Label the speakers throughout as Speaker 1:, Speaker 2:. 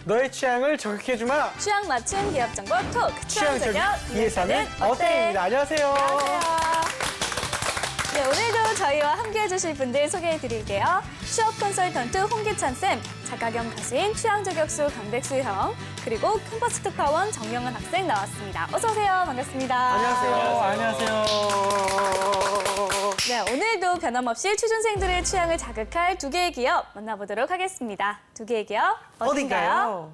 Speaker 1: 너의 취향을 저격해주마.
Speaker 2: 취향 맞춘 기업 정보 톡.
Speaker 1: 취향 저격
Speaker 2: 이
Speaker 1: 이해사는 어때입니다. 안녕하세요.
Speaker 2: 안녕하세요. 네, 오늘도 저희와 함께해 주실 분들 소개해 드릴게요. 취업 컨설턴트 홍기찬 쌤, 작가 겸 가수인 취향 저격수 강백수 형, 그리고 캠퍼스 특파원 정영은 학생 나왔습니다. 어서 오세요. 반갑습니다.
Speaker 1: 안녕하세요.
Speaker 2: 네, 오늘도 변함없이 취준생들의 취향을 자극할 두 개의 기업 만나보도록 하겠습니다. 두 개의 기업 어딘가요?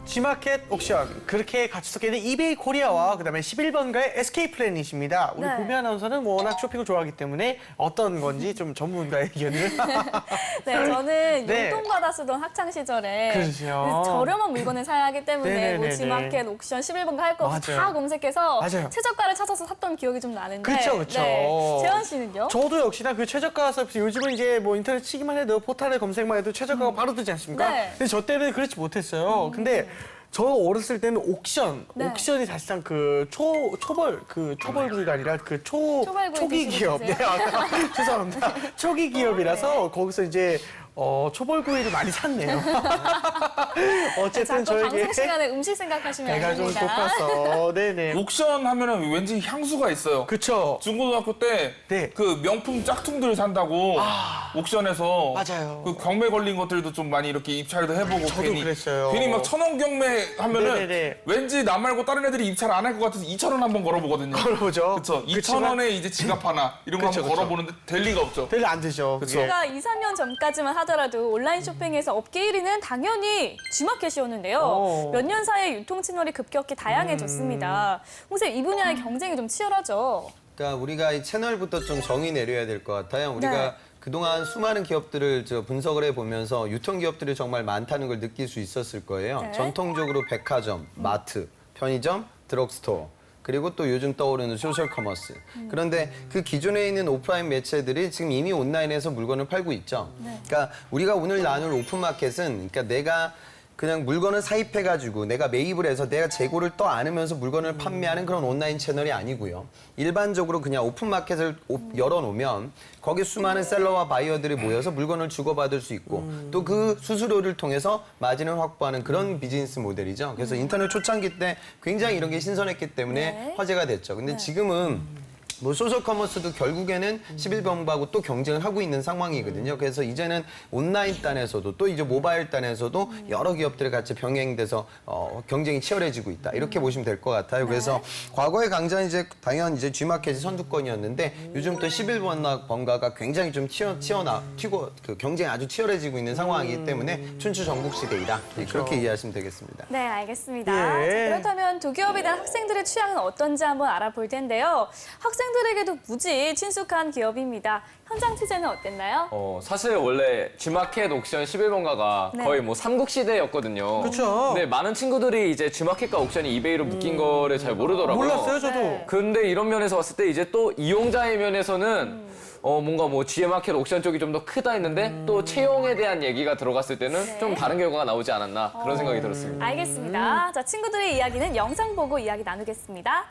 Speaker 1: G마켓 옥션, 그렇게 같이 섞여 있는 이베이 코리아와 그다음에 11번가의 SK 플래닛입니다. 우리
Speaker 2: 네.
Speaker 1: 보미 아나운서는 워낙 쇼핑을 좋아하기 때문에 어떤 건지 좀 전문가의 의견을.
Speaker 2: 네, 저는
Speaker 1: 네.
Speaker 2: 용돈 받아 쓰던 학창 시절에
Speaker 1: 그러시죠.
Speaker 2: 저렴한 물건을 사야 하기 때문에 뭐
Speaker 1: 네네네네.
Speaker 2: G마켓, 옥션, 11번가 할 거 없이
Speaker 1: 맞아요.
Speaker 2: 다 검색해서
Speaker 1: 맞아요.
Speaker 2: 최저가를 찾아서 샀던 기억이 좀 나는데.
Speaker 1: 그쵸.
Speaker 2: 네. 재현 씨는요?
Speaker 1: 저도 역시나 그 최저가 서비스, 요즘은 이제 뭐 인터넷 치기만 해도 포털에 검색만 해도 최저가가 바로 뜨지 않습니까?
Speaker 2: 네.
Speaker 1: 근데 저 때는 그렇지 못했어요. 근데 저 어렸을 때는 옥션,
Speaker 2: 네.
Speaker 1: 옥션이 사실상 그 초벌구이가 아니라 그
Speaker 2: 초벌구이
Speaker 1: 초기
Speaker 2: 드시고
Speaker 1: 기업. 네, 죄송합니다. 초기 기업이라서 거기서 이제 초벌구이를 많이 샀네요. 어쨌든
Speaker 2: 자꾸 방송
Speaker 1: 저에게
Speaker 2: 시간에 음식 생각하시면
Speaker 1: 배가
Speaker 2: 안
Speaker 1: 좀
Speaker 2: 됩니다.
Speaker 1: 고팠어. 네네.
Speaker 3: 옥션 하면은 왠지 향수가 있어요.
Speaker 1: 그쵸.
Speaker 3: 중고등학교 때
Speaker 1: 네.
Speaker 3: 그 명품 짝퉁들 산다고 옥션에서
Speaker 1: 맞아요.
Speaker 3: 그 경매 걸린 것들도 좀 많이 이렇게 입찰도 해보고
Speaker 1: 저도 그랬어요.
Speaker 3: 괜히 막 1,000원 경매 하면은
Speaker 1: 네네네.
Speaker 3: 왠지 나 말고 다른 애들이 입찰 안 할 것 같아서 2,000원 한번 걸어보거든요.
Speaker 1: 걸어보죠.
Speaker 3: 그쵸.
Speaker 1: 그치만
Speaker 3: 2,000원에 이제 지갑 하나 이런 거
Speaker 1: 그쵸,
Speaker 3: 한번
Speaker 1: 그쵸.
Speaker 3: 걸어보는데 될 리가 없죠.
Speaker 1: 별로 안 되죠.
Speaker 3: 그쵸.
Speaker 1: 그게.
Speaker 2: 제가 2, 3년 전까지만 하더라도 온라인 쇼핑에서 업계 1위는 당연히 G마켓이었는데요.
Speaker 1: 오.
Speaker 2: 몇 년 사이에 유통 채널이 급격히 다양해졌습니다. 홍쌤, 이 분야의 경쟁이 좀 치열하죠?
Speaker 4: 그러니까 우리가 이 채널부터 좀 정의 내려야 될 것 같아요. 우리가
Speaker 2: 네.
Speaker 4: 그동안 수많은 기업들을 분석을 해보면서 유통기업들이 정말 많다는 걸 느낄 수 있었을 거예요.
Speaker 2: 네.
Speaker 4: 전통적으로 백화점, 마트, 편의점, 드럭스토어, 그리고 또 요즘 떠오르는 소셜 커머스. 그런데 그 기존에 있는 오프라인 매체들이 지금 이미 온라인에서 물건을 팔고 있죠. 그러니까 우리가 오늘 나눌 오픈마켓은 그러니까 내가 그냥 물건을 사입해가지고 내가 매입을 해서 내가 재고를 떠 안으면서 물건을 판매하는 그런 온라인 채널이 아니고요. 일반적으로 그냥 오픈마켓을 열어놓으면 거기 수많은 셀러와 바이어들이 모여서 물건을 주고받을 수 있고 또 그 수수료를 통해서 마진을 확보하는 그런 비즈니스 모델이죠. 그래서 인터넷 초창기 때 굉장히 이런 게 신선했기 때문에
Speaker 2: 네.
Speaker 4: 화제가 됐죠. 근데 지금은 뭐 소셜 커머스도 결국에는 11번가하고 또 경쟁을 하고 있는 상황이거든요. 그래서 이제는 온라인 단에서도 또 이제 모바일 단에서도 여러 기업들이 같이 병행돼서 경쟁이 치열해지고 있다. 이렇게 보시면 될 것 같아요. 그래서 과거의 강자는 이제 당연 이제 G마켓이 선두권이었는데 요즘 또 11번가가 굉장히 좀 튀고 그 경쟁이 아주 치열해지고 있는 상황이기 때문에 춘추 전국 시대이다. 그렇게 이해하시면 되겠습니다.
Speaker 2: 네, 알겠습니다.
Speaker 1: 예.
Speaker 2: 자, 그렇다면 두 기업에 대한 학생들의 취향은 어떤지 한번 알아볼 텐데요. 학생들에게도 무지 친숙한 기업입니다. 현장 취재는 어땠나요?
Speaker 5: 사실 원래 G마켓 옥션 11번가가
Speaker 2: 네.
Speaker 5: 거의 뭐 삼국시대였거든요.
Speaker 1: 그쵸.
Speaker 5: 근데 많은 친구들이 이제 G마켓과 옥션이 이베이로 묶인 거를 잘 모르더라고요.
Speaker 1: 몰랐어요, 저도.
Speaker 2: 네.
Speaker 5: 근데 이런 면에서 봤을 때 이제 또 이용자의 면에서는 뭔가 뭐 G마켓 옥션 쪽이 좀 더 크다 했는데 또 채용에 대한 얘기가 들어갔을 때는
Speaker 2: 네.
Speaker 5: 좀 다른 결과가 나오지 않았나 그런 생각이 들었습니다.
Speaker 2: 알겠습니다. 자, 친구들의 이야기는 영상 보고 이야기 나누겠습니다.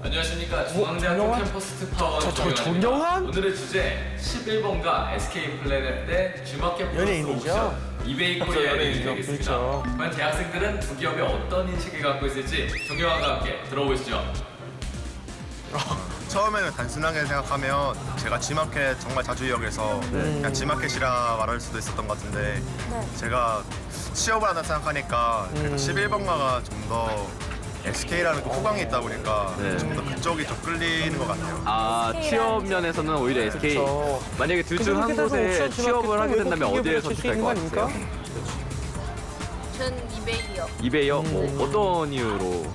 Speaker 6: 안녕하십니까. 중앙대학교
Speaker 1: 정영환?
Speaker 6: 캠퍼스 특파원
Speaker 1: 저
Speaker 6: 정영환입니다.
Speaker 1: 정영환?
Speaker 6: 오늘의 주제 11번가 SK 플래닛 대 G마켓 플러스
Speaker 1: 연예인이죠?
Speaker 6: 옥션 이베이 코리아에
Speaker 3: 연예인이죠.
Speaker 6: 진행하겠습니다.
Speaker 1: 그렇죠.
Speaker 6: 과연 대학생들은 두 기업에 어떤 인식을 갖고 있을지 정영환과 함께 들어보시죠.
Speaker 7: 처음에는 단순하게 생각하면 제가 G마켓 정말 자주 이용해서 그냥 G마켓이라 말할 수도 있었던 것 같은데 제가 취업을 한다 생각하니까 그래도 11번가가 좀 더 SK라는 그 호강이 있다 보니까
Speaker 6: 네.
Speaker 7: 좀 더 그쪽이 좀 끌리는 것 같아요.
Speaker 6: 아, 취업 면에서는 오히려 SK.
Speaker 1: 그렇죠.
Speaker 6: 만약에 둘 중 한
Speaker 1: 그렇게 따서
Speaker 6: 곳에
Speaker 1: 옥션
Speaker 6: 취업을 하게
Speaker 1: 중학교
Speaker 6: 된다면
Speaker 1: 또
Speaker 6: 어디에
Speaker 1: 외국
Speaker 6: 선택할 것
Speaker 1: 기업으로 칠수 있는 거
Speaker 6: 같아요?
Speaker 8: 전 이베이요.
Speaker 6: 이베이요? 뭐 어떤 이유로?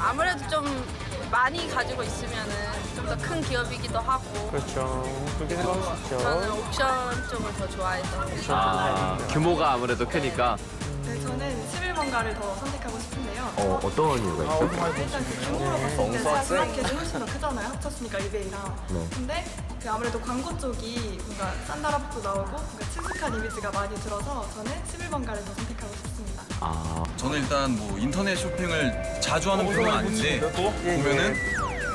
Speaker 8: 아무래도 좀 많이 가지고 있으면은 좀 더 큰 기업이기도 하고
Speaker 1: 그렇죠. 그렇게 생각할 수
Speaker 8: 저는
Speaker 1: 있죠.
Speaker 8: 옥션 쪽을 더 좋아해서
Speaker 6: 아, 규모가 아무래도 크니까.
Speaker 9: 네, 저는 11번가를 더 선택하고 싶은데요.
Speaker 6: 어떤 이유가 있죠?
Speaker 9: 일단 그 규모로 봤을 때 지마켓이 훨씬 더 크잖아요. 합쳤으니까 이베이랑. 근데 그 아무래도 광고 쪽이 뭔가 산다라북도 나오고 뭔가 친숙한 이미지가 많이 들어서 저는 11번가를 더 선택하고 싶습니다.
Speaker 10: 저는 일단 뭐 인터넷 쇼핑을 자주 하는 편은 아닌데 보면은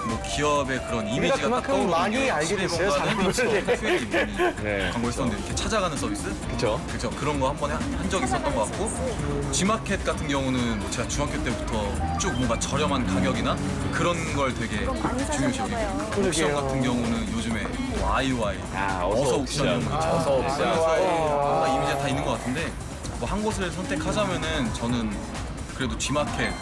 Speaker 10: 뭐 기업의 그런 이미지가 딱
Speaker 1: 그만큼
Speaker 10: 떠오르는
Speaker 1: 많이
Speaker 10: 게
Speaker 1: 알게 됐어요,
Speaker 10: 11번가는
Speaker 1: 사람들을.
Speaker 10: 수혜를 이분이
Speaker 6: 네.
Speaker 10: 광고했었는데 이렇게 찾아가는 서비스?
Speaker 6: 그쵸?
Speaker 10: 그죠. 그런 거 한 번에 한 적이 있었던 것 같고 G마켓 같은 경우는 뭐 제가 중학교 때부터 쭉 뭔가 저렴한 가격이나 그런 걸 되게 중요시 여기고 옥션 같은 경우는 요즘에 뭐 아이오아이, 어서 옥션 이런 거 있잖아요.
Speaker 5: 어서 옥션.
Speaker 10: 그래서 뭔가 이미지가 다 있는 것 같은데 뭐 한 곳을 선택하자면은 저는 그래도 G마켓을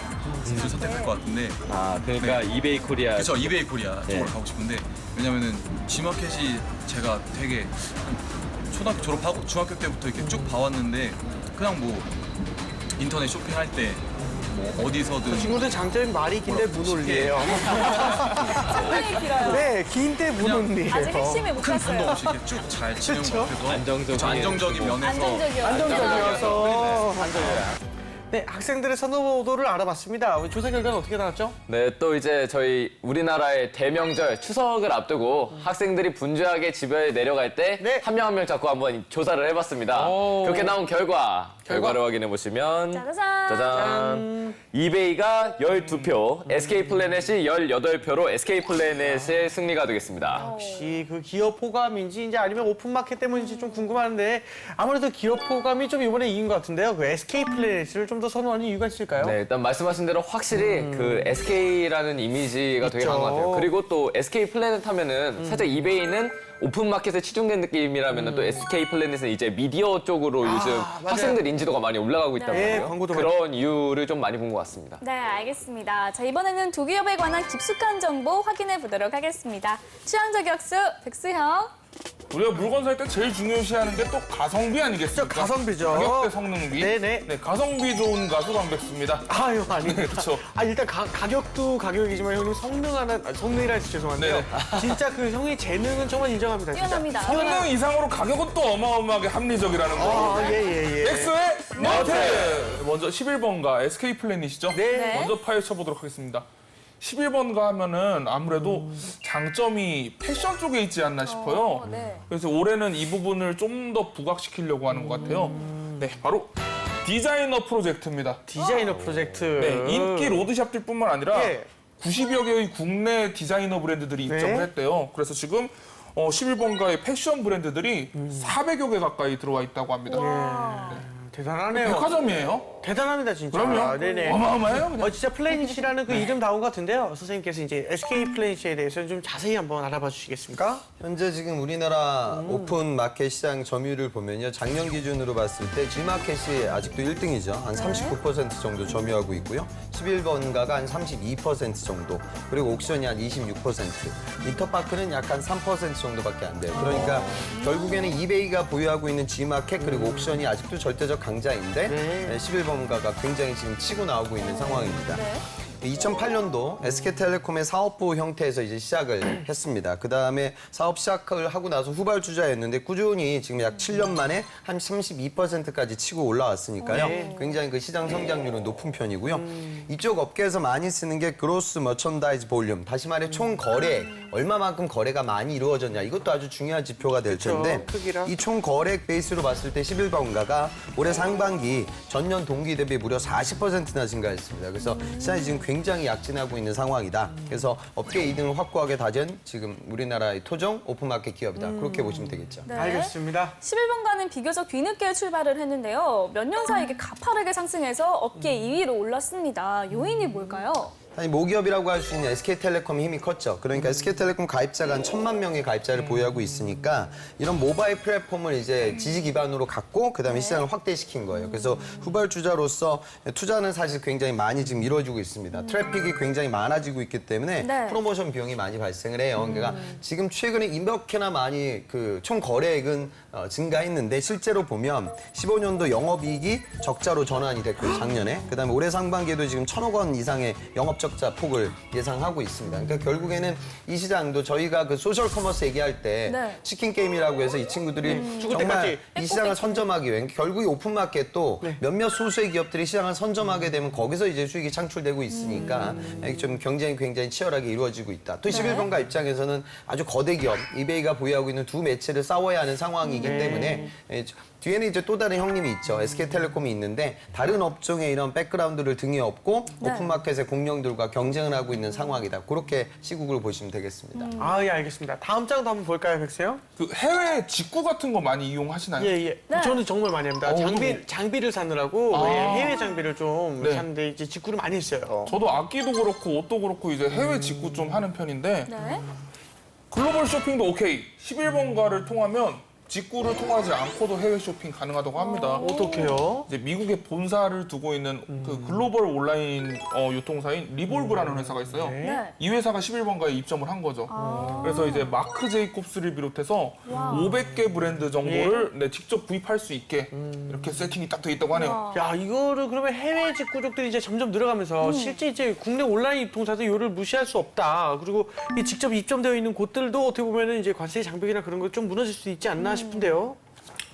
Speaker 10: 선택할 것 같은데
Speaker 6: 아, 그러니까
Speaker 10: 네.
Speaker 6: 이베이 코리아.
Speaker 10: 그쵸, 이베이 코리아
Speaker 6: 네.
Speaker 10: 쪽으로 가고 싶은데 왜냐면은 G마켓이 제가 되게 한 초등학교 졸업하고 중학교 때부터 이렇게 쭉 봐왔는데 그냥 뭐 인터넷 쇼핑할 때 뭐 어디서든
Speaker 1: 친구들 장점이 말이 긴데 문올리예요.
Speaker 2: 상당히 길어요.
Speaker 1: 네, 긴데 문올리예요.
Speaker 2: 아직 핵심을 못
Speaker 10: 큰 부담
Speaker 2: 봤어요.
Speaker 10: 없이 이렇게 쭉 잘 진행 것 같아서
Speaker 6: 안정적인
Speaker 10: 그쵸, 안정적인 면에서
Speaker 2: 안정적이요.
Speaker 1: 안정적이어서. 네, 학생들의 선호도를 알아봤습니다. 우리 조사 결과는 어떻게 나왔죠?
Speaker 5: 네, 또 이제 저희 우리나라의 대명절 추석을 앞두고 학생들이 분주하게 집에 내려갈 때
Speaker 1: 네.
Speaker 5: 한 명 한 명 잡고 한번 조사를 해봤습니다. 그렇게 나온 결과를 확인해 보시면
Speaker 2: 짜자잔.
Speaker 5: 이베이가 12표, SK플래닛이 18표로 SK플래닛의 승리가 되겠습니다.
Speaker 1: 혹시 그 기업 호감인지 이제 아니면 오픈마켓 때문인지 좀 궁금한데 아무래도 기업 호감이 좀 이번에 이긴 것 같은데요. 그 SK 플래닛을 좀 더 선호하는 이유가 있을까요?
Speaker 5: 네, 일단 말씀하신 대로 확실히 그 SK라는 이미지가 되게
Speaker 1: 있죠.
Speaker 5: 강한 것 같아요. 그리고 또 SK 플래닛 하면은 살짝 이베이는 오픈마켓에 치중된 느낌이라면은 또 SK 플래닛은 이제 미디어 쪽으로 요즘
Speaker 1: 맞아요.
Speaker 5: 학생들 인지도가 많이 올라가고 있단
Speaker 2: 네.
Speaker 5: 말이에요.
Speaker 1: 광고도
Speaker 5: 그런 이유를 좀 많이 본 것 같습니다.
Speaker 2: 네, 알겠습니다. 자, 이번에는 두 기업에 관한 깊숙한 정보 확인해 보도록 하겠습니다. 취향 저격수 백수형.
Speaker 3: 우리가 물건 살 때 제일 중요시하는 게 또 가성비 아니겠습니까?
Speaker 1: 가성비죠.
Speaker 3: 가격 대 성능비.
Speaker 1: 네네.
Speaker 3: 네, 가성비 좋은 가수 강백수입니다.
Speaker 1: 아유, 아닙니다.
Speaker 3: 그렇죠.
Speaker 1: 아, 일단 가격도 가격이지만 형님 성능이라 해서 죄송한데요. 진짜 그 형의 재능은 정말 인정합니다. 진짜.
Speaker 2: 뛰어납니다.
Speaker 3: 성능 이상으로 가격은 또 어마어마하게 합리적이라는 거.
Speaker 1: 아, 예.
Speaker 3: 엑소의 모텔! 먼저 11번가 SK 플래닛이죠?
Speaker 2: 네.
Speaker 3: 먼저 파헤쳐 보도록 하겠습니다. 11번가 하면은 아무래도 장점이 패션 쪽에 있지 않나 싶어요.
Speaker 2: 네.
Speaker 3: 그래서 올해는 이 부분을 좀 더 부각시키려고 하는 것 같아요. 네, 바로 디자이너 프로젝트입니다.
Speaker 1: 디자이너 프로젝트.
Speaker 3: 네, 인기 로드샵들뿐만 아니라
Speaker 1: 예.
Speaker 3: 90여 개의 국내 디자이너 브랜드들이 입점을
Speaker 1: 네.
Speaker 3: 했대요. 그래서 지금 11번가의 패션 브랜드들이 400여 개 가까이 들어와 있다고 합니다.
Speaker 1: 대단하네요.
Speaker 3: 백화점이에요.
Speaker 1: 대단합니다, 진짜.
Speaker 3: 그럼요.
Speaker 1: 네네.
Speaker 3: 어마어마해요, 그냥.
Speaker 1: 진짜 플래닛이라는 그 이름 나온 것 같은데요. 선생님께서 이제 SK 플래닛에 대해서 좀 자세히 한번 알아봐 주시겠습니까?
Speaker 4: 현재 지금 우리나라 오픈 마켓 시장 점유율을 보면요. 작년 기준으로 봤을 때 G마켓이 아직도 1등이죠. 한 39% 정도 점유하고 있고요. 11번가가 한 32% 정도. 그리고 옥션이 한 26%. 인터파크는 약 한 3% 정도밖에 안 돼요. 그러니까 결국에는 이베이가 보유하고 있는 G마켓 그리고 옥션이 아직도 절대적 강자인데 11번가가 굉장히 지금 치고 나오고 있는 상황입니다. 2008년도 SK텔레콤의 사업부 형태에서 이제 시작을 했습니다. 그 다음에 사업 시작을 하고 나서 후발주자였는데 꾸준히 지금 약 7년 만에 한 32%까지 치고 올라왔으니까요. 굉장히 그 시장 성장률은 높은 편이고요. 이쪽 업계에서 많이 쓰는 게 그로스 머천다이즈 볼륨, 다시 말해 총 거래, 얼마만큼 거래가 많이 이루어졌냐 이것도 아주 중요한 지표가 될 텐데
Speaker 1: 크기랑.
Speaker 4: 이 총 거래액 베이스로 봤을 때 11번가가 올해 상반기 전년 동기 대비 무려 40%나 증가했습니다. 그래서 시장이 지금 굉장히 약진하고 있는 상황이다. 그래서 업계 2등을 확고하게 다진 지금 우리나라의 토종 오픈마켓 기업이다. 그렇게 보시면 되겠죠.
Speaker 2: 네.
Speaker 1: 알겠습니다.
Speaker 2: 11번가는 비교적 뒤늦게 출발을 했는데요. 몇 년 사이에 이게 가파르게 상승해서 업계 2위로 올랐습니다. 요인이 뭘까요?
Speaker 4: 아니, 모기업이라고 할 수 있는 SK텔레콤의 힘이 컸죠. 그러니까 SK텔레콤 가입자가 한 1,000만 명의 가입자를 보유하고 있으니까 이런 모바일 플랫폼을 이제 지지 기반으로 갖고 그다음에 시장을 확대시킨 거예요. 그래서 후발주자로서 투자는 사실 굉장히 많이 지금 이루어지고 있습니다. 트래픽이 굉장히 많아지고 있기 때문에
Speaker 2: 네.
Speaker 4: 프로모션 비용이 많이 발생을 해요. 그러니까 지금 최근에 이렇게나 많이 그 총 거래액은 증가했는데 실제로 보면 15년도 영업이익이 적자로 전환이 됐고요, 작년에. 그다음에 올해 상반기에도 지금 1,000억 원 이상의 영업적자 폭을 예상하고 있습니다. 그러니까 결국에는 이 시장도 저희가 그 소셜 커머스 얘기할 때
Speaker 2: 네.
Speaker 4: 치킨 게임이라고 해서 이 친구들이
Speaker 1: 죽을
Speaker 4: 정말
Speaker 1: 때까지
Speaker 4: 이 시장을 선점하기 위해 결국 이 오픈마켓도 몇몇 소수의 기업들이 시장을 선점하게 되면 거기서 이제 수익이 창출되고 있으니까 좀 경쟁이 굉장히 치열하게 이루어지고 있다. 또 11번가 입장에서는 아주 거대 기업 이베이가 보유하고 있는 두 매체를 싸워야 하는 상황이기 때문에 뒤에는 이제 또 다른 형님이 있죠. SK텔레콤이 있는데 다른 업종의 이런 백그라운드를 등에 업고 오픈마켓의 공룡들과 경쟁을 하고 있는 상황이다. 그렇게 시국을 보시면 되겠습니다.
Speaker 1: 아, 예, 알겠습니다. 다음 장도 한번 볼까요, 백세요?
Speaker 3: 그 해외 직구 같은 거 많이 이용하시나요?
Speaker 1: 예, 예.
Speaker 2: 네.
Speaker 1: 저는 정말 많이 합니다. 장비를 사느라고
Speaker 3: 아.
Speaker 1: 예, 해외 장비를 좀
Speaker 3: 네.
Speaker 1: 샀는데 이제 직구를 많이 했어요.
Speaker 3: 저도 악기도 그렇고 옷도 그렇고 이제 해외 직구 좀 하는 편인데
Speaker 2: 네.
Speaker 3: 글로벌 쇼핑도 오케이. 11번가를 통하면 직구를 통하지 않고도 해외 쇼핑 가능하다고 합니다.
Speaker 1: 어떡해요?
Speaker 3: 이제 미국에 본사를 두고 있는 그 글로벌 온라인 유통사인 리볼브라는 회사가 있어요.
Speaker 2: 네.
Speaker 3: 이 회사가 11번가에 입점을 한 거죠. 그래서 이제 마크 제이콥스를 비롯해서 500개 브랜드 정도를 네, 직접 구입할 수 있게 이렇게 세팅이 딱 돼 있다고 하네요.
Speaker 1: 야, 이거를 그러면 해외 직구족들이 이제 점점 늘어가면서 실제 이제 국내 온라인 유통사도 이거를 무시할 수 없다. 그리고 이 직접 입점되어 있는 곳들도 어떻게 보면은 이제 관세 장벽이나 그런 거 좀 무너질 수 있지 않나 싶은데요.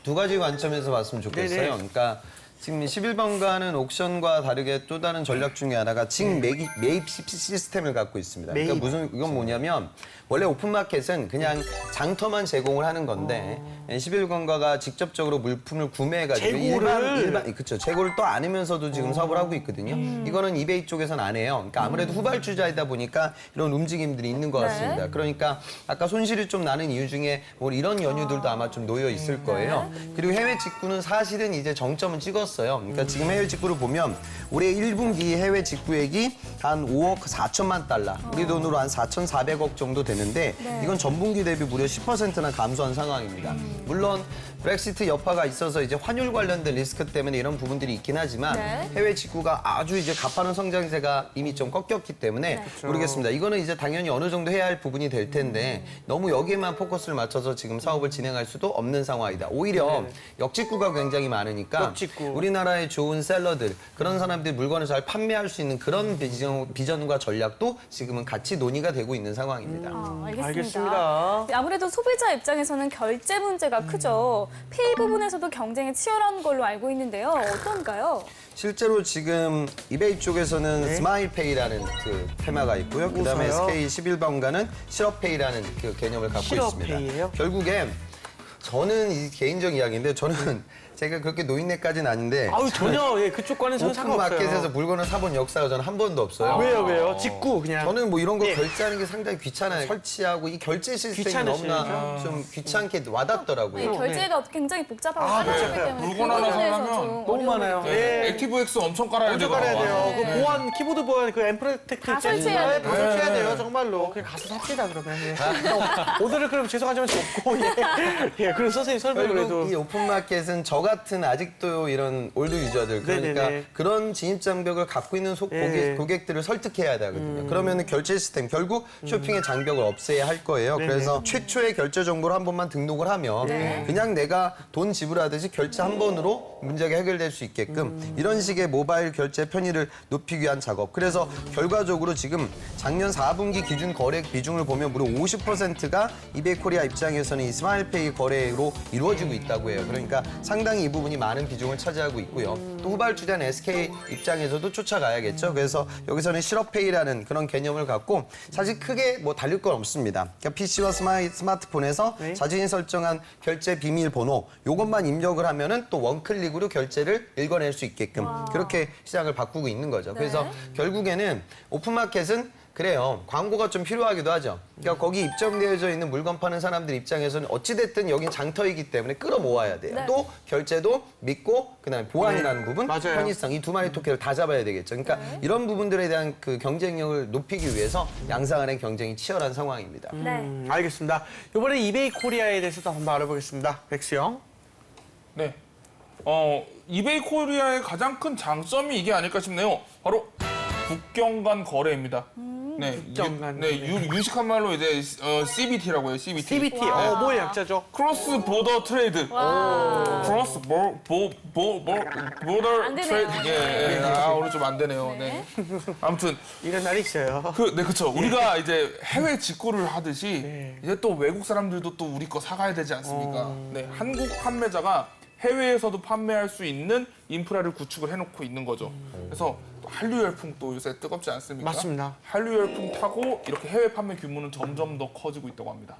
Speaker 4: 두 가지 관점에서 봤으면 좋겠어요.
Speaker 1: 네네.
Speaker 4: 그러니까 지금 11번가는 옥션과 다르게 또 다른 전략 중에 하나가 징 매입 시스템을 갖고 있습니다. 그러니까 이건 뭐냐면 원래 오픈마켓은 그냥 장터만 제공을 하는 건데 11번가가 직접적으로 물품을 구매해가지고
Speaker 1: 재고를
Speaker 4: 그렇죠. 재고를 또 안으면서도 지금 사업을 하고 있거든요. 이거는 이베이 쪽에서는 안 해요. 그러니까 아무래도 후발주자이다 보니까 이런 움직임들이 있는 것 같습니다. 그러니까 아까 손실이 좀 나는 이유 중에 뭐 이런 연유들도 아마 좀 놓여 있을 거예요. 그리고 해외 직구는 사실은 이제 정점은 찍었어요. 그러니까 지금 해외 직구를 보면 올해 1분기 해외 직구액이 한 5억 4천만 달러, 우리 돈으로 한 4,400억 정도 되는데 이건 전분기 대비 무려 10%나 감소한 상황입니다. 물론 브렉시트 여파가 있어서 이제 환율 관련된 리스크 때문에 이런 부분들이 있긴 하지만 해외 직구가 아주 이제 가파른 성장세가 이미 좀 꺾였기 때문에 모르겠습니다. 이거는 이제 당연히 어느 정도 해야 할 부분이 될 텐데 너무 여기에만 포커스를 맞춰서 지금 사업을 진행할 수도 없는 상황이다. 오히려 역직구가 굉장히 많으니까
Speaker 1: 역직구.
Speaker 4: 우리나라의 좋은 셀러들, 그런 사람들이 물건을 잘 판매할 수 있는 그런 비전과 전략도 지금은 같이 논의가 되고 있는 상황입니다.
Speaker 2: 알겠습니다.
Speaker 1: 알겠습니다.
Speaker 2: 네, 아무래도 소비자 입장에서는 결제 문제가 크죠. 페이 부분에서도 경쟁이 치열한 걸로 알고 있는데요. 어떤가요?
Speaker 4: 실제로 지금 이베이 쪽에서는 스마일페이라는 그 테마가 있고요. 그다음에
Speaker 1: 웃어요?
Speaker 4: SK11번가는 실업페이라는 그 개념을 갖고
Speaker 1: 실업페이예요?
Speaker 4: 있습니다. 결국엔 저는 이 개인적 이야기인데 저는 제가 그렇게 노인네까지는 아닌데
Speaker 1: 아유, 전혀 예, 그쪽과는 저는 상관없어요.
Speaker 4: 오픈마켓에서 물건을 사본 역사가 저는 한 번도 없어요.
Speaker 1: 왜요? 직구 그냥.
Speaker 4: 저는 뭐 이런 거
Speaker 1: 예.
Speaker 4: 결제하는 게 상당히 귀찮아요. 설치하고 이 결제 시스템이
Speaker 1: 귀찮으시죠?
Speaker 4: 너무나 좀 귀찮게 와닿더라고요.
Speaker 2: 네, 결제가 굉장히 복잡하고
Speaker 1: 아,
Speaker 2: 까다롭기
Speaker 1: 맞아요.
Speaker 2: 때문에
Speaker 3: 물건
Speaker 2: 그
Speaker 3: 하나
Speaker 2: 부분에서
Speaker 3: 사려면
Speaker 2: 좀
Speaker 1: 너무
Speaker 2: 어려움이
Speaker 1: 많아요.
Speaker 2: 있죠.
Speaker 1: 예.
Speaker 3: 액티브엑스 엄청 깔아야
Speaker 1: 먼저
Speaker 3: 되더라고요.
Speaker 1: 깔아야 돼요.
Speaker 2: 네.
Speaker 1: 그 보안, 키보드 보안, 그 앰프텍트
Speaker 2: 다 설치해야 돼요.
Speaker 1: 다 설치해야 돼요, 정말로. 그냥 가서 삽시다, 그러면. 예. 오늘은 그럼 죄송하지만 접고, 예, 그럼 선생님 설명을
Speaker 4: 결국
Speaker 1: 해도.
Speaker 4: 이 오픈마켓은 저 같은 아직도 이런 올드 유저들, 그러니까
Speaker 1: 네네네.
Speaker 4: 그런 진입 장벽을 갖고 있는
Speaker 1: 예.
Speaker 4: 고객들을 설득해야 되거든요. 그러면 결제 시스템, 결국 쇼핑의 장벽을 없애야 할 거예요. 그래서 최초의 결제 정보를 한 번만 등록을 하면 그냥 내가 돈 지불하듯이 결제 한 번으로 문제가 해결될 수 있게끔 이런 식의 모바일 결제 편의를 높이기 위한 작업. 그래서 결과적으로 지금 작년 4분기 기준 거래액 비중을 보면 무려 50%가 이베이코리아 입장에서는 이 스마일페이 거래로 이루어지고 있다고 해요. 그러니까 상당히 이 부분이 많은 비중을 차지하고 있고요. 또 후발주자는 SK 입장에서도 쫓아가야겠죠. 그래서 여기서는 실업페이라는 그런 개념을 갖고 사실 크게 뭐 달릴 건 없습니다. 그러니까 PC와 스마트폰에서 자신이 설정한 결제 비밀번호 요것만 입력을 하면은 또 원클릭으로 결제를 읽어낼 수 있게끔 그렇게 시장을 바꾸고 있는 거죠. 그래서 결국에는 오픈마켓은 그래요. 광고가 좀 필요하기도 하죠. 그러니까 거기 입점되어져 있는 물건 파는 사람들 입장에서는 어찌됐든 여긴 장터이기 때문에 끌어모아야 돼요.
Speaker 2: 네.
Speaker 4: 또 결제도 믿고 그다음에 보안이라는 부분,
Speaker 1: 맞아요.
Speaker 4: 편의성 이 두 마리 토끼를 다 잡아야 되겠죠. 그러니까 이런 부분들에 대한 그 경쟁력을 높이기 위해서 양상 간의 경쟁이 치열한 상황입니다.
Speaker 2: 네.
Speaker 1: 알겠습니다. 이번에 이베이 코리아에 대해서도 한번 알아보겠습니다. 백수 형.
Speaker 3: 네. 이베이 코리아의 가장 큰 장점이 이게 아닐까 싶네요. 바로 국경 간 거래입니다. 네,
Speaker 1: 국경 간
Speaker 3: 네, 유식한 말로 이제 CBT라고 해요. CBT.
Speaker 1: CBT. 뭐의 약자죠?
Speaker 3: 크로스 보더 트레이드. 크로스 보더
Speaker 2: 안 되네요.
Speaker 3: 트레이드. 예, 오늘 좀 안 되네요. 네. 아무튼
Speaker 1: 이런 날이 있어요.
Speaker 3: 그쵸. 우리가 이제 해외 직구를 하듯이 이제 또 외국 사람들도 또 우리 거 사가야 되지 않습니까? 네, 한국 판매자가 해외에서도 판매할 수 있는 인프라를 구축을 해놓고 있는 거죠. 그래서 한류 열풍 또 요새 뜨겁지 않습니까?
Speaker 1: 맞습니다.
Speaker 3: 한류 열풍 타고 이렇게 해외 판매 규모는 점점 더 커지고 있다고 합니다.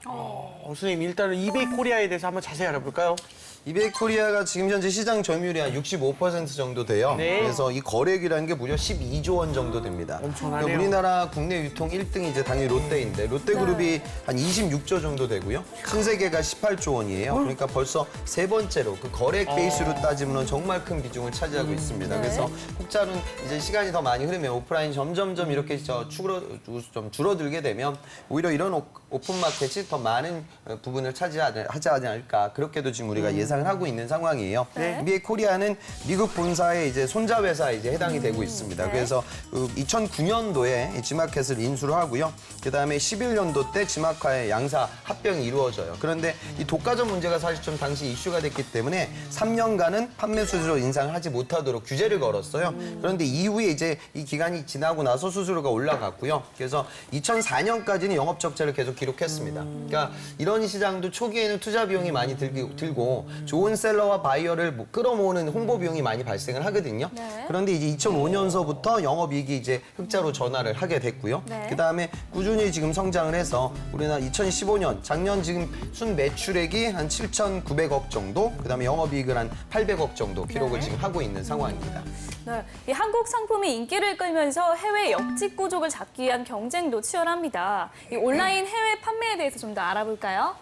Speaker 1: 선생님 일단은 이베이 코리아에 대해서 한번 자세히 알아볼까요?
Speaker 4: 이베이 코리아가 지금 현재 시장 점유율이 한 65% 정도 돼요.
Speaker 1: 네.
Speaker 4: 그래서 이 거래액이라는 게 무려 12조 원 정도 됩니다.
Speaker 1: 엄청나네요.
Speaker 4: 그러니까 우리나라 국내 유통 1등이 이제 당연히 롯데인데 롯데그룹이 한 26조 정도 되고요. 신세계가 18조 원이에요. 그러니까 벌써 세 번째로 그 거래액 베이스로 따지면 정말 큰 비중을 차지하고 있습니다. 그래서 혹자는 이제 시간이 더 많이 흐르면 오프라인이 점점점 이렇게 좀 줄어들게 되면 오히려 이런 오픈 마켓이 더 많은 부분을 차지하지 않을까 그렇게도 지금 우리가 예상을 하고 있는 상황이에요. 이베이 코리아는 미국 본사의 이제 손자 회사에 이제 해당이 되고 있습니다. 그래서 2009년도에 지마켓을 인수를 하고요. 그다음에 11년도 때 지마카의 양사 합병이 이루어져요. 그런데 이 독과점 문제가 사실 좀 당시 이슈가 됐기 때문에 3년간은 판매 수수료 인상을 하지 못하도록 규제를 걸었어요. 그런데 이후에 이제 이 기간이 지나고 나서 수수료가 올라갔고요. 그래서 2004년까지는 영업 적자를 계속 기록했습니다. 그러니까 이런 시장도 초기에는 투자 비용이 많이 들고 좋은 셀러와 바이어를 끌어모으는 홍보 비용이 많이 발생을 하거든요. 그런데 이제 2005년서부터 영업이익이 이제 흑자로 전환을 하게 됐고요. 그다음에 꾸준히 지금 성장을 해서 우리나라 2015년 작년 지금 순 매출액이 한 7,900억 정도, 그다음에 영업이익을 한 800억 정도 기록을 지금 하고 있는 상황입니다.
Speaker 2: 네, 이 한국 상품이 인기를 끌면서 해외 역직 구족을 잡기 위한 경쟁도 치열합니다. 이 온라인 해외 판매에 대해서 좀 더 알아볼까요?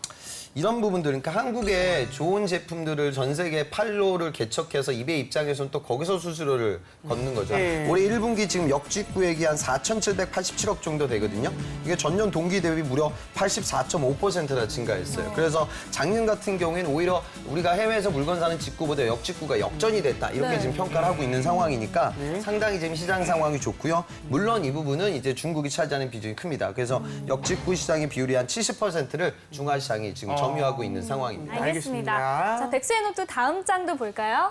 Speaker 4: 이런 부분들, 그러니까 한국의 좋은 제품들을 전 세계 판로를 개척해서 이베이 입장에서는 또 거기서 수수료를 걷는 거죠. 올해 1분기 지금 역직구액이 한 4,787억 정도 되거든요. 이게 전년 동기 대비 무려 84.5%나 증가했어요. 그래서 작년 같은 경우에는 오히려 우리가 해외에서 물건 사는 직구보다 역직구가 역전이 됐다. 이렇게 지금 평가를 하고 있는 상황이니까 상당히 지금 시장 상황이 좋고요. 물론 이 부분은 이제 중국이 차지하는 비중이 큽니다. 그래서 역직구 시장의 비율이 한 70%를 중화 시장이 지금 점유하고 있는 상황입니다.
Speaker 2: 알겠습니다. 자, 백수의 노트 다음 장도 볼까요?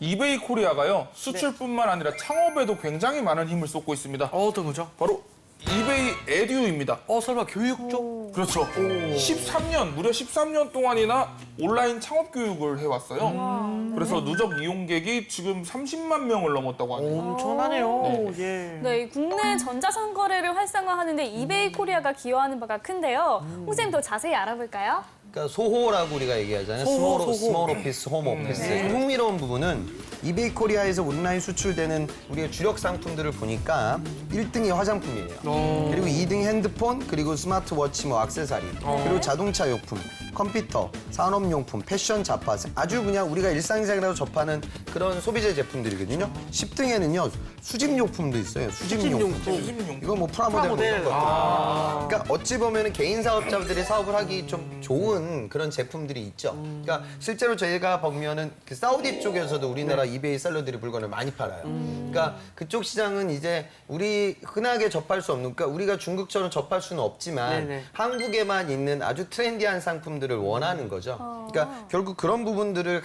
Speaker 3: 이베이 코리아가요, 수출뿐만 아니라 창업에도 굉장히 많은 힘을 쏟고 있습니다.
Speaker 1: 어떤 거죠?
Speaker 3: 바로 이베이 에듀입니다.
Speaker 1: 설마 교육 쪽?
Speaker 3: 그렇죠. 13년, 무려 13년 동안이나 온라인 창업 교육을 해왔어요. 그래서 누적 이용객이 지금 30만 명을 넘었다고 합니다.
Speaker 1: 엄청나네요. 예.
Speaker 2: 네, 이 국내 전자상 거래를 활성화하는데 이베이 코리아가 기여하는 바가 큰데요. 선생님 더 자세히 알아볼까요?
Speaker 4: 그러니까 소호라고 우리가 얘기하잖아요. 스몰 오피스, 홈 오피스. 흥미로운 부분은 이베이 코리아에서 온라인 수출되는 우리의 주력 상품들을 보니까 1등이 화장품이에요. 그리고 2등이 핸드폰, 그리고 스마트워치, 뭐 액세서리, 그리고 자동차 용품, 컴퓨터, 산업용품, 패션 잡화, 아주 그냥 우리가 일상생활에서 접하는 그런 소비재 제품들이거든요. 10등에는요, 수집용품도 있어요. 수집용품. 이거 뭐 프라모델 뭐 이런 것들. 그러니까 어찌 보면 개인 사업자들이 사업을 하기 좀 좋은 그런 제품들이 있죠. 그러니까 실제로 저희가 보면은 그 사우디 쪽에서도 우리나라 이베이 셀러들이 물건을 많이 팔아요. 그러니까 그쪽 시장은 이제 우리 흔하게 접할 수 없는, 그러니까 우리가 중국처럼 접할 수는 없지만 한국에만 있는 아주 트렌디한 상품들을 원하는 거죠. 그러니까 결국 그런 부분들을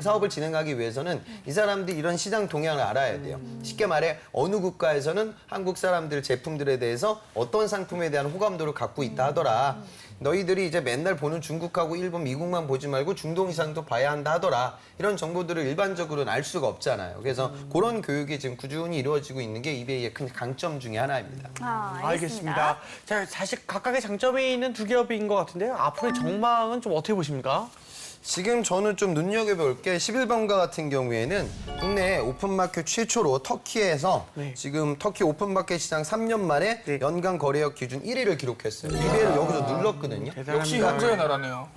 Speaker 4: 사업을 진행하기 위해서는 이 사람들이 이런 시장 동향을 알아야 돼요. 쉽게 말해 어느 국가에서는 한국 사람들 제품들에 대해서 어떤 상품에 대한 호감도를 갖고 있다 하더라. 너희들이 이제 맨날 보는 중국하고 일본, 미국만 보지 말고 중동 시장도 봐야 한다 하더라. 이런 정보들을 일반적으로는 알 수가 없잖아요. 그래서 그런 교육이 지금 꾸준히 이루어지고 있는 게 이베이의 큰 강점 중에 하나입니다.
Speaker 1: 알겠습니다. 자, 사실 각각의 장점이 있는 두 기업인 것 같은데요. 앞으로의 전망은 좀 어떻게 보십니까?
Speaker 4: 지금 저는 좀 눈여겨볼 게 11번가 같은 경우에는 국내 오픈마켓 최초로 터키에서 지금 터키 오픈마켓 시장 3년 만에 연간 거래액 기준 1위를 기록했어요. 이베이를 여기서 눌렀거든요.
Speaker 3: 역시 형제의 나라네요.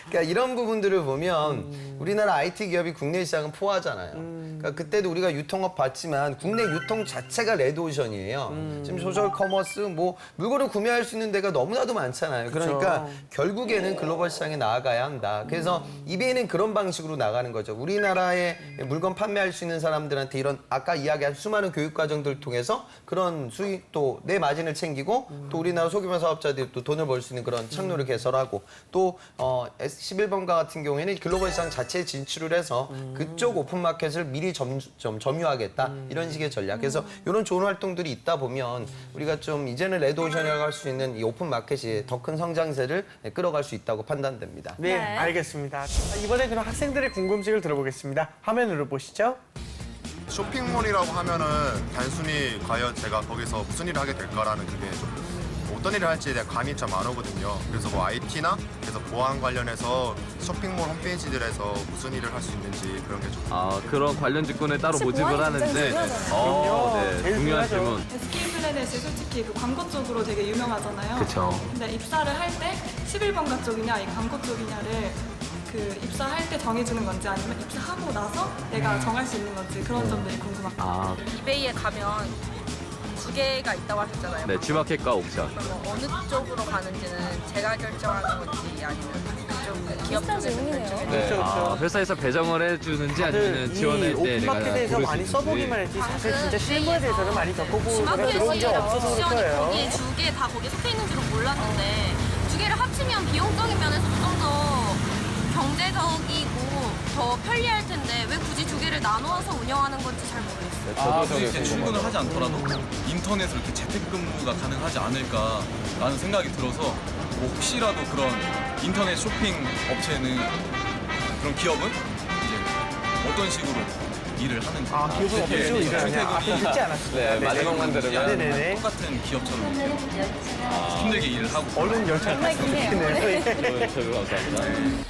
Speaker 4: 그러니까 이런 부분들을 보면 우리나라 IT 기업이 국내 시장은 포화잖아요. 그러니까 그때도 우리가 유통업 봤지만 국내 유통 자체가 레드오션이에요. 지금 소셜 커머스 뭐 물건을 구매할 수 있는 데가 너무나도 많잖아요. 그러니까 결국에는 글로벌 시장에 나아가야 한다. 그래서 이베이는 그런 방식으로 나가는 거죠. 우리나라에 물건 판매할 수 있는 사람들한테 이런 아까 이야기한 수많은 교육 과정들을 통해서 그런 수익도 내 마진을 챙기고 또 우리나라 소규모 사업자들이 또 돈을 벌 수 있는 그런 창로를 개설하고 또 11번가 같은 경우에는 글로벌 시장 자체에 진출을 해서 그쪽 오픈마켓을 미리 점유하겠다 이런 식의 전략. 그래서 이런 좋은 활동들이 있다 보면 우리가 좀 이제는 레드오션이라고 할 수 있는 이 오픈마켓이 더 큰 성장세를 끌어갈 수 있다고 판단됩니다.
Speaker 1: 네, 알겠습니다. 이번에 그럼 학생들의 궁금증을 들어보겠습니다. 화면으로 보시죠.
Speaker 7: 쇼핑몰이라고 하면은 단순히 과연 제가 거기서 무슨 일을 하게 될까라는 그게 좀 어떤 일을 할지에 대한 감이 좀 안 오거든요. 그래서 뭐 IT나 그래서 보안 관련해서 쇼핑몰 홈페이지들에서 무슨 일을 할 수 있는지 그런 게 좀.
Speaker 5: 그런 관련 직군을 따로
Speaker 2: 혹시
Speaker 5: 모집을
Speaker 2: 보안이
Speaker 5: 하는데
Speaker 2: 굉장히 중요하잖아요.
Speaker 5: 네,
Speaker 1: 제일
Speaker 5: 중요한
Speaker 1: 중요하죠.
Speaker 5: 질문.
Speaker 9: SK플래넷이 솔직히 그 광고 쪽으로 되게 유명하잖아요.
Speaker 5: 그쵸.
Speaker 9: 근데 입사를 할 때 11번가 쪽이냐 이 광고 쪽이냐를 그 입사할 때 정해주는 건지 아니면 입사하고 나서 내가 정할 수 있는 건지 그런 점들이 궁금합니다.
Speaker 8: 이베이에 가면 두 개가 있다고 하셨잖아요.
Speaker 5: 네, G마켓과 옥션.
Speaker 8: 그러면 어느 쪽으로 가는지는 제가 결정하는 건지 아니면 그쪽 기업
Speaker 2: 비슷한
Speaker 8: 쪽에서
Speaker 2: 질문이네요.
Speaker 8: 결정해요.
Speaker 5: 네,
Speaker 1: 그렇죠.
Speaker 5: 회사에서 배정을 해주는지 아니면
Speaker 1: 이
Speaker 5: 지원할 때 내가
Speaker 1: 오픈마켓에서
Speaker 5: 고를 수
Speaker 1: 많이
Speaker 5: 있는지.
Speaker 1: 써보기만 했지 사실 진짜 실무에 대해서는 많이 겪어보고
Speaker 8: 지마켓
Speaker 1: 들어온 게 없어서 그럴 거예요.
Speaker 8: 거기에 두 개 다 거기에 속해 있는 줄은 몰랐는데 두 개를 합치면 비용적인 면에서 좀 더 경제적이고 더 편리할 텐데 왜 굳이 두 개를 나누어서 운영하는 건지 잘 모르겠어요.
Speaker 5: 저도
Speaker 10: 이렇게
Speaker 5: 되게
Speaker 10: 출근을
Speaker 5: 궁금하다.
Speaker 10: 하지 않더라도 인터넷으로 이렇게 재택근무가 가능하지 않을까라는 생각이 들어서 뭐 혹시라도 그런 인터넷 쇼핑 업체는 그런 기업은 이제 어떤 식으로 일을 하는지
Speaker 1: 기업은 어떤 식으로 일을 하냐. 앞에 듣지 않았습니다.
Speaker 5: 네, 마지막만 들으면.
Speaker 1: 네네네.
Speaker 10: 똑같은 기업처럼 이렇게 힘들게 일을 하고
Speaker 1: 얼른 열차
Speaker 2: 정말 기네요.
Speaker 5: 저도 감사합니다.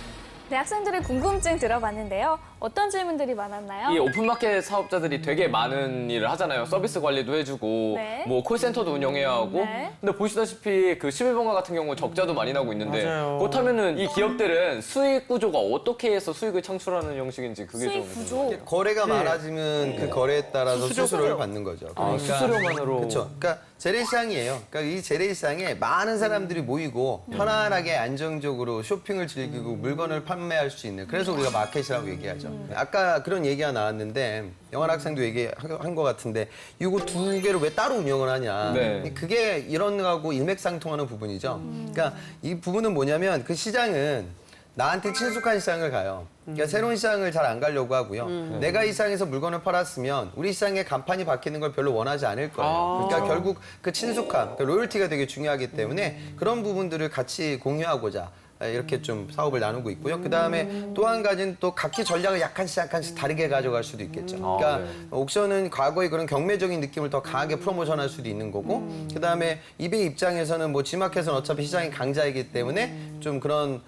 Speaker 2: 네, 학생들의 궁금증 들어봤는데요. 어떤 질문들이 많았나요?
Speaker 5: 이 오픈마켓 사업자들이 되게 많은 일을 하잖아요. 서비스 관리도 해주고,
Speaker 2: 네.
Speaker 5: 뭐 콜센터도 운영해야 하고.
Speaker 2: 네.
Speaker 5: 근데 보시다시피 그 11번가 같은 경우 적자도 많이 나고 있는데,
Speaker 1: 맞아요.
Speaker 5: 그렇다면은 이 기업들은 수익 구조가 어떻게 해서 수익을 창출하는 형식인지 그게 좀.
Speaker 2: 수익 구조.
Speaker 4: 거래가 많아지면 그 거래에 따라서 수수료를 받는 거죠.
Speaker 5: 수수료만으로.
Speaker 4: 그렇죠. 그러니까 재래시장이에요. 그러니까 이 재래시장에 많은 사람들이 모이고 편안하게 안정적으로 쇼핑을 즐기고 물건을 판매할 수 있는. 그래서 우리가 마켓이라고 얘기하죠. 아까 그런 얘기가 나왔는데 영환 학생도 얘기한 것 같은데 이거 두 개를 왜 따로 운영을 하냐.
Speaker 5: 네.
Speaker 4: 그게 이런 거하고 일맥상통하는 부분이죠. 그러니까 이 부분은 뭐냐면 그 시장은 나한테 친숙한 시장을 가요. 그러니까 새로운 시장을 잘 안 가려고 하고요. 내가 이 시장에서 물건을 팔았으면 우리 시장의 간판이 바뀌는 걸 별로 원하지 않을 거예요. 그러니까 결국 그 친숙함, 그 로열티가 되게 중요하기 때문에 그런 부분들을 같이 공유하고자 이렇게 좀 사업을 나누고 있고요. 그다음에 또 한 가지는 또 각기 전략을 약간씩 다르게 가져갈 수도 있겠죠. 그러니까 옥션은 과거의 그런 경매적인 느낌을 더 강하게 프로모션할 수도 있는 거고 그다음에 이베이 입장에서는 뭐 G마켓은 어차피 시장이 강자이기 때문에 좀 그런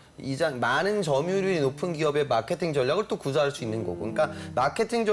Speaker 4: 많은 점유율이 높은 기업의 마케팅 전략을 또 구사할 수 있는 거고. 그러니까 마케팅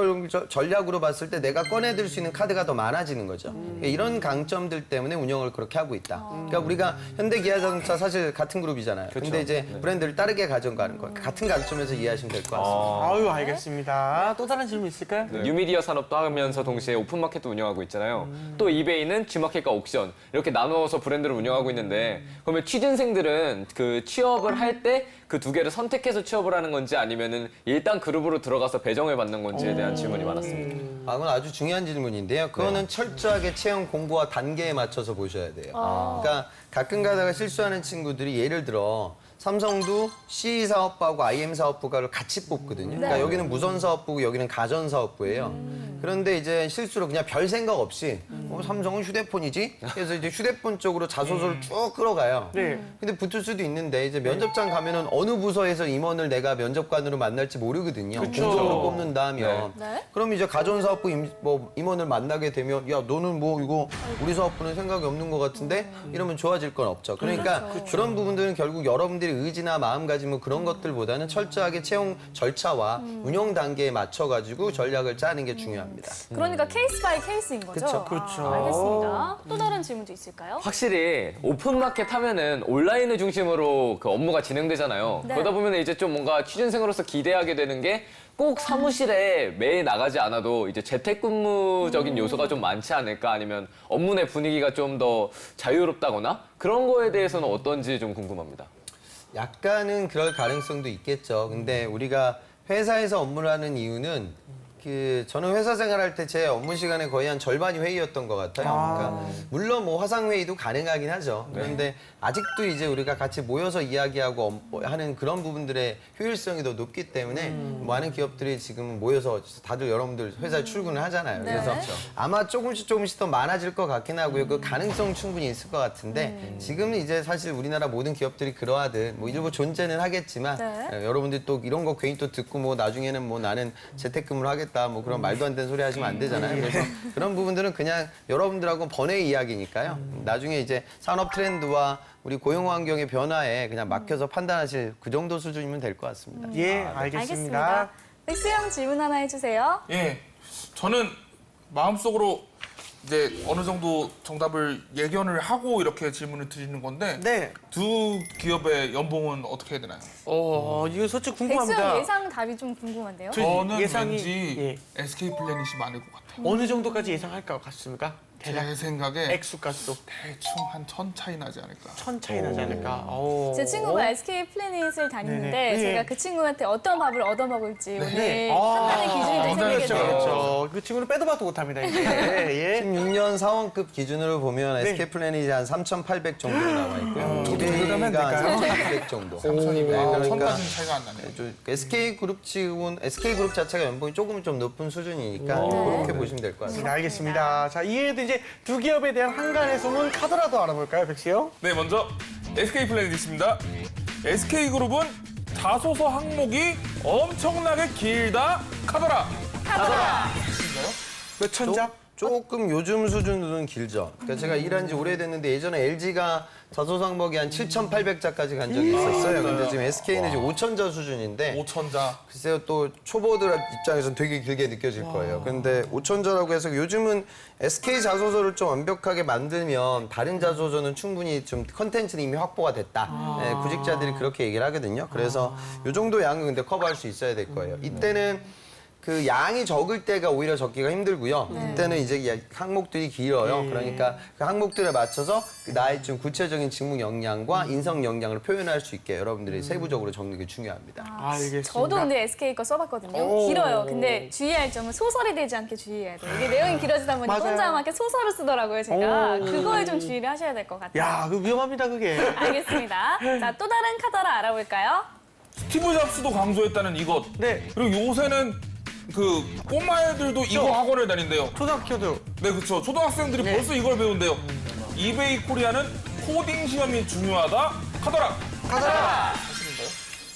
Speaker 4: 전략으로 봤을 때 내가 꺼내들 수 있는 카드가 더 많아지는 거죠. 그러니까 이런 강점들 때문에 운영을 그렇게 하고 있다. 그러니까 우리가 현대기아자동차 사실 같은 그룹이잖아요. 근데 이제 브랜드를 다르게 가져가는 거예요. 같은 관점에서 이해하시면 될 것 같습니다.
Speaker 1: 아유, 알겠습니다. 또 다른 질문 있을까요?
Speaker 5: 뉴미디어 산업도 하면서 동시에 오픈마켓도 운영하고 있잖아요. 또 이베이는 G마켓과 옥션 이렇게 나누어서 브랜드를 운영하고 있는데 그러면 취준생들은 그 취업을 할 때 그 두 개를 선택해서 취업을 하는 건지 아니면은 일단 그룹으로 들어가서 배정을 받는 건지에 대한 질문이 많았습니다.
Speaker 4: 그건 아주 중요한 질문인데요. 그거는 철저하게 채용 공고와 단계에 맞춰서 보셔야 돼요. 그러니까 가끔 가다가 실수하는 친구들이 예를 들어 삼성도 CE 사업부하고 IM 사업부가를 같이 뽑거든요. 그러니까 여기는 무선 사업부고 여기는 가전 사업부예요. 그런데 이제 실수로 그냥 별 생각 없이 삼성은 휴대폰이지? 그래서 이제 휴대폰 쪽으로 자소서를 쭉 끌어가요.
Speaker 1: 네.
Speaker 4: 근데 붙을 수도 있는데 이제 면접장 가면은 어느 부서에서 임원을 내가 면접관으로 만날지 모르거든요.
Speaker 1: 그쵸.
Speaker 4: 공적으로 뽑는다 하면.
Speaker 2: 네.
Speaker 4: 그럼 이제 가전사업부 임원을 만나게 되면 야 너는 뭐 이거 우리 사업부는 생각이 없는 것 같은데 이러면 좋아질 건 없죠. 그러니까 그런 부분들은 결국 여러분들의 의지나 마음가짐 뭐 그런 것들보다는 철저하게 채용 절차와 운영 단계에 맞춰가지고 전략을 짜는 게 중요합니다.
Speaker 2: 그러니까 케이스 바이 케이스인 거죠?
Speaker 1: 그렇죠.
Speaker 2: 알겠습니다. 또 다른 질문도 있을까요?
Speaker 5: 확실히 오픈마켓 하면은 온라인을 중심으로 그 업무가 진행되잖아요.
Speaker 2: 네.
Speaker 5: 그러다 보면 이제 좀 뭔가 취준생으로서 기대하게 되는 게 꼭 사무실에 매일 나가지 않아도 이제 재택근무적인 요소가 좀 많지 않을까, 아니면 업무 내 분위기가 좀 더 자유롭다거나 그런 거에 대해서는 어떤지 좀 궁금합니다.
Speaker 4: 약간은 그럴 가능성도 있겠죠. 근데 우리가 회사에서 업무를 하는 이유는 저는 회사 생활할 때 제 업무 시간의 거의 한 절반이 회의였던 것 같아요. 그러니까 물론 뭐 화상 회의도 가능하긴 하죠. 그런데 아직도 이제 우리가 같이 모여서 이야기하고 하는 그런 부분들의 효율성이 더 높기 때문에 많은 기업들이 지금 모여서 다들 여러분들 회사에 출근을 하잖아요. 그래서 아마 조금씩 더 많아질 것 같긴 하고요. 그 가능성 충분히 있을 것 같은데 지금은 이제 사실 우리나라 모든 기업들이 그러하듯 뭐 일부 존재는 하겠지만 여러분들이 또 이런 거 괜히 또 듣고 뭐 나중에는 뭐 나는 재택근무를 하겠다. 뭐 그런 말도 안 되는 소리 하시면 안 되잖아요. 그래서 그런 부분들은 그냥 여러분들하고 번외의 이야기니까요. 나중에 이제 산업 트렌드와 우리 고용 환경의 변화에 그냥 맡겨서 판단하실 그 정도 수준이면 될 것 같습니다.
Speaker 1: 예, 알겠습니다.
Speaker 2: 백수 형 질문 하나 해주세요.
Speaker 3: 예, 저는 마음속으로 이제 어느 정도 정답을 예견을 하고 이렇게 질문을 드리는 건데
Speaker 1: 네.
Speaker 3: 두 기업의 연봉은 어떻게 되나요?
Speaker 1: 이거 솔직히
Speaker 2: 백수
Speaker 1: 궁금합니다.
Speaker 2: 형 예상 답이 좀 궁금한데요.
Speaker 3: 저는
Speaker 1: 예상이-
Speaker 3: 왠지 SK 플래닛이 많을 것 같아요.
Speaker 1: 어느 정도까지 예상할 것 같습니까? 대략
Speaker 3: 제 생각에
Speaker 1: 액수값도
Speaker 3: 대충 한 1000 차이 나지 않을까.
Speaker 1: 1000 차이 나지 않을까?
Speaker 2: 제 친구가 SK 플래닛을 다니는데
Speaker 1: 네네.
Speaker 2: 제가
Speaker 1: 예.
Speaker 2: 그 친구한테 어떤 밥을 얻어먹을지 오늘
Speaker 1: 네.
Speaker 2: 판단의 기준이 될
Speaker 3: 굉장히
Speaker 2: 생각이
Speaker 1: 그렇죠,
Speaker 2: 돼요.
Speaker 1: 그렇죠. 그 친구는 빼도 박도 못합니다, 이제. 예.
Speaker 4: 16년 사원급 기준으로 보면
Speaker 1: 네.
Speaker 4: SK 플래닛이 한 3,800 정도로 나와 있고요.
Speaker 1: 저도 그러면
Speaker 4: 이베이가 한
Speaker 1: 될까요?
Speaker 4: 3,200 정도.
Speaker 3: 3200.
Speaker 4: 그러니까
Speaker 3: 1000까지는 차이가 안 나네요.
Speaker 4: SK 그룹 치고는 SK 그룹 자체가 연봉이 조금 좀 높은 수준이니까 그렇게 보시면 될 것 같습니다.
Speaker 1: 네, 알겠습니다. 자, 이해도 이제 두 기업에 대한 한간의 소문 카더라도 알아볼까요, 백수 형?
Speaker 3: 네, 먼저 SK 플래닛입니다. SK 그룹은 자소서 항목이 엄청나게 길다. 카더라.
Speaker 1: 몇 천자?
Speaker 4: 조금 요즘 수준으로는 길죠. 그러니까 제가 일한 지 오래됐는데 예전에 LG가 자소서 항목이 한 7,800자까지 간 적이 있었어요. 근데 지금 SK는 지금 5,000자 수준인데
Speaker 3: 5000자.
Speaker 4: 글쎄요, 또 초보들 입장에서는 되게 길게 느껴질 거예요. 근데 5,000자라고 해서 요즘은 SK 자소서를 좀 완벽하게 만들면 다른 자소서는 충분히 좀 컨텐츠는 이미 확보가 됐다. 네, 구직자들이 그렇게 얘기를 하거든요. 그래서 이 정도 양은 근데 커버할 수 있어야 될 거예요. 이때는 그 양이 적을 때가 오히려 적기가 힘들고요. 이때는 이제 항목들이 길어요. 그러니까 그 항목들에 맞춰서 나의 좀 구체적인 직무 역량과 인성 역량을 표현할 수 있게 여러분들이 세부적으로 적는 게 중요합니다.
Speaker 1: 알겠습니다.
Speaker 2: 저도 근데 SK 거 써봤거든요. 길어요. 근데 주의할 점은 소설이 되지 않게 주의해야 돼요. 이게 내용이 길어지다 보니
Speaker 1: 맞아요.
Speaker 2: 혼자 막 이렇게 소설을 쓰더라고요, 제가. 그거에 좀 주의를 하셔야 될 것 같아요.
Speaker 1: 야, 그 위험합니다, 그게.
Speaker 2: 알겠습니다. 자, 또 다른 카더라 알아볼까요?
Speaker 3: 스티브 잡스도 강조했다는 이것.
Speaker 1: 네.
Speaker 3: 그리고 요새는 그 꼬마 애들도 이거 학원을 다닌대요.
Speaker 1: 초등학교도.
Speaker 3: 네, 그렇죠. 초등학생들이 벌써 이걸 배운대요. 이베이 코리아는 코딩 시험이 중요하다. 카더라.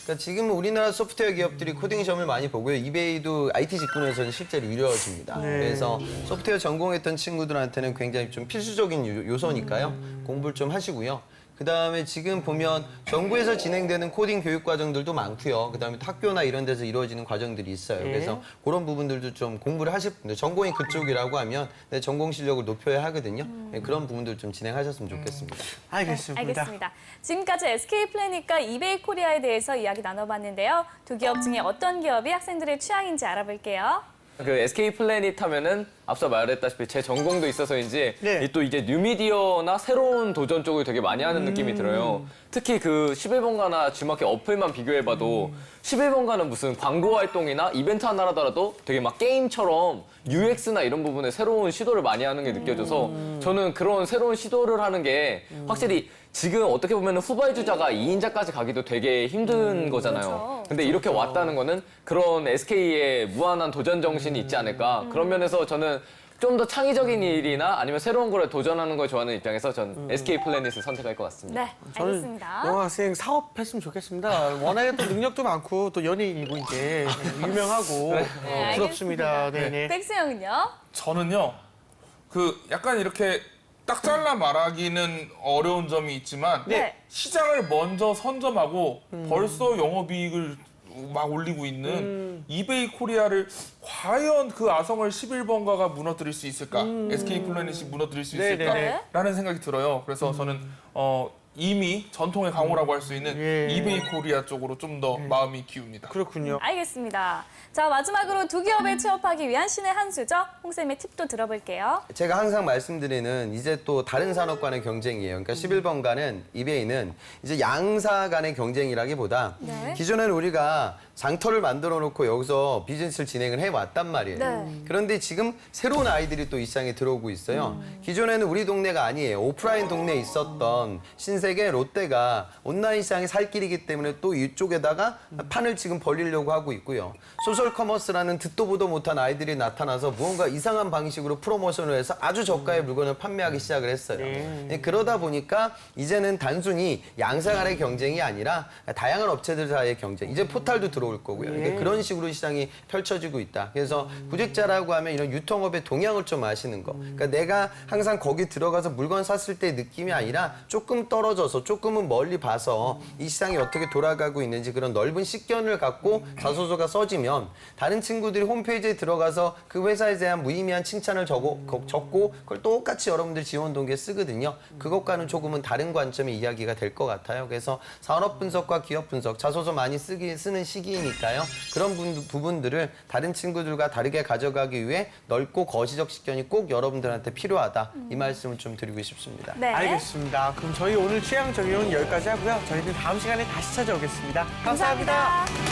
Speaker 4: 그러니까 지금 우리나라 소프트웨어 기업들이 코딩 시험을 많이 보고요. 이베이도 IT 직군에서는 실제로 이루어집니다. 그래서 소프트웨어 전공했던 친구들한테는 굉장히 좀 필수적인 요소니까요. 공부를 좀 하시고요. 그다음에 지금 보면 정부에서 진행되는 코딩 교육 과정들도 많고요. 그다음에 학교나 이런 데서 이루어지는 과정들이 있어요. 그래서 그런 부분들도 좀 공부를 하실 분들, 전공이 그쪽이라고 하면 내 전공 실력을 높여야 하거든요. 네, 그런 부분들 좀 진행하셨으면 좋겠습니다.
Speaker 1: 알겠습니다.
Speaker 2: 알겠습니다. 지금까지 SK 플래닛과 이베이 코리아에 대해서 이야기 나눠봤는데요. 두 기업 중에 어떤 기업이 학생들의 취향인지 알아볼게요.
Speaker 5: 그 SK 플래닛 하면은 앞서 말했다시피 제 전공도 있어서인지
Speaker 1: 네.
Speaker 5: 또 이제 뉴미디어나 새로운 도전 쪽을 되게 많이 하는 느낌이 들어요. 특히 그 11번가나 G마켓 어플만 비교해봐도 11번가는 무슨 광고 활동이나 이벤트 하나 하더라도 되게 막 게임처럼 UX나 이런 부분에 새로운 시도를 많이 하는 게 느껴져서 저는 그런 새로운 시도를 하는 게 확실히 지금 어떻게 보면 후발 주자가 2인자까지 가기도 되게 힘든 거잖아요.
Speaker 2: 그렇죠.
Speaker 5: 근데 이렇게 왔다는 거는 그런 SK의 무한한 도전 정신이 있지 않을까. 그런 면에서 저는 좀 더 창의적인 일이나 아니면 새로운 거를 도전하는 걸 좋아하는 입장에서 전 SK 플래닛을 선택할 것 같습니다.
Speaker 2: 네, 알겠습니다.
Speaker 1: 영화 학생 사업했으면 좋겠습니다. 워낙에 또 능력도 많고 또 연예인이고 이제 유명하고 부럽습니다.
Speaker 2: 알겠습니다.
Speaker 1: 네네.
Speaker 2: 백수영은요?
Speaker 3: 저는요, 그 약간 이렇게 딱 잘라 말하기는 어려운 점이 있지만
Speaker 2: 네.
Speaker 3: 시장을 먼저 선점하고 벌써 영업이익을 막 올리고 있는 이베이 코리아를 과연 그 아성을 11번가가 무너뜨릴 수 있을까? SK 플래닛이 무너뜨릴 수
Speaker 1: 네네네.
Speaker 3: 있을까라는 생각이 들어요. 그래서 저는 이미 전통의 강호라고 할 수 있는
Speaker 1: 예.
Speaker 3: 이베이 코리아 쪽으로 좀 더 마음이 기웁니다.
Speaker 1: 그렇군요.
Speaker 2: 알겠습니다. 자, 마지막으로 두 기업에 취업하기 위한 신의 한 수죠. 홍쌤의 팁도 들어볼게요.
Speaker 4: 제가 항상 말씀드리는 이제 또 다른 산업 간의 경쟁이에요. 그러니까 11번가는 이베이는 이제 양사 간의 경쟁이라기보다
Speaker 2: 네.
Speaker 4: 기존에는 우리가 장터를 만들어 놓고 여기서 비즈니스를 진행을 해왔단 말이에요.
Speaker 2: 네.
Speaker 4: 그런데 지금 새로운 아이들이 또 이 시장에 들어오고 있어요. 기존에는 우리 동네가 아니에요. 오프라인 동네에 있었던 신세계 롯데가 온라인 시장의 살 길이기 때문에 또 이쪽에다가 판을 지금 벌리려고 하고 있고요. 소셜 커머스라는 듣도 보도 못한 아이들이 나타나서 무언가 이상한 방식으로 프로모션을 해서 아주 저가의 물건을 판매하기 시작을 했어요. 그러다 보니까 이제는 단순히 양사 간의 경쟁이 아니라 다양한 업체들 사이의 경쟁. 이제 포탈도 들어올 거고요. 그러니까 그런 식으로 시장이 펼쳐지고 있다. 그래서 구직자라고 하면 이런 유통업의 동향을 좀 아시는 거. 그러니까 내가 항상 거기 들어가서 물건 샀을 때 느낌이 아니라 조금 떨어져서 조금은 멀리 봐서 이 시장이 어떻게 돌아가고 있는지 그런 넓은 식견을 갖고 자소서가 써지면 다른 친구들이 홈페이지에 들어가서 그 회사에 대한 무의미한 칭찬을 적고 그걸 똑같이 여러분들 지원 동기에 쓰거든요. 그것과는 조금은 다른 관점의 이야기가 될 것 같아요. 그래서 산업 분석과 기업 분석, 자소서 많이 쓰는 시기이니까요. 그런 부분들을 다른 친구들과 다르게 가져가기 위해 넓고 거시적 식견이 꼭 여러분들한테 필요하다. 이 말씀을 좀 드리고 싶습니다.
Speaker 2: 네.
Speaker 1: 알겠습니다. 그럼 저희 오늘 취향 적용은 여기까지 하고요. 저희는 다음 시간에 다시 찾아오겠습니다 감사합니다.
Speaker 2: 감사합니다.